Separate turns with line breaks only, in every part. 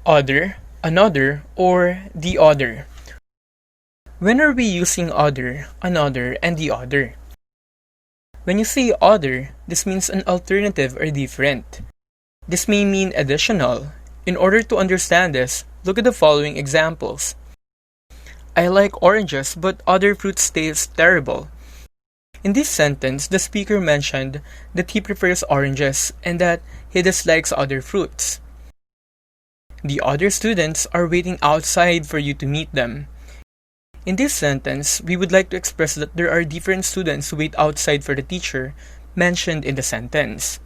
other, another, or the other. When are we using other, another, and the other? When you say other, this means an alternative or different. This may mean additional. In order to understand this, look at the following examples. I like oranges, but other fruits taste terrible. In this sentence, the speaker mentioned that he prefers oranges and that he dislikes other fruits. The other students are waiting outside for you to meet them. In this sentence, we would like to express that there are different students who wait outside for the teacher mentioned in the sentence.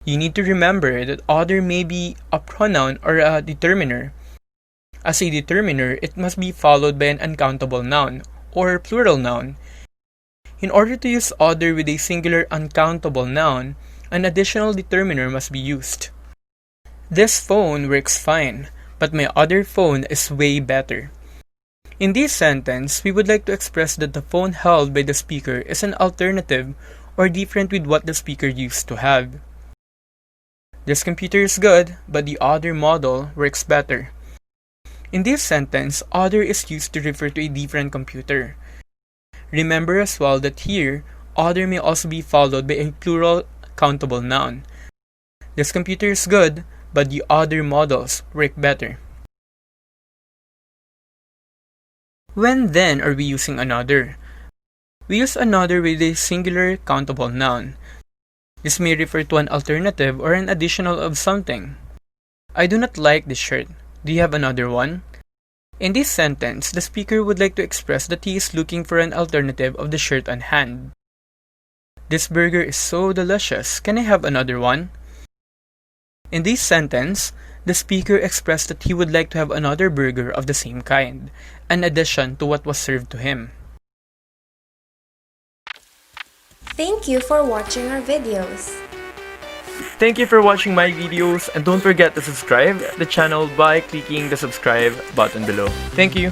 You need to remember that other may be a pronoun or a determiner. As a determiner, it must be followed by an uncountable noun or plural noun. In order to use other with a singular uncountable noun, an additional determiner must be used. This phone works fine, but my other phone is way better. In this sentence, we would like to express that the phone held by the speaker is an alternative or different with what the speaker used to have. This computer is good, but the other model works better. In this sentence, other is used to refer to a different computer. Remember as well that here, other may also be followed by a plural countable noun. This computer is good, but the other models work better. When then are we using another? We use another with a singular countable noun. This may refer to an alternative or an additional of something. I do not like this shirt. Do you have another one? In this sentence, the speaker would like to express that he is looking for an alternative of the shirt on hand. This burger is so delicious. Can I have another one? In this sentence, the speaker expressed that he would like to have another burger of the same kind, an addition to what was served to him.
Thank you for watching our videos.
Thank you for watching my videos, and don't forget to subscribe the channel by clicking the subscribe button below. Thank you.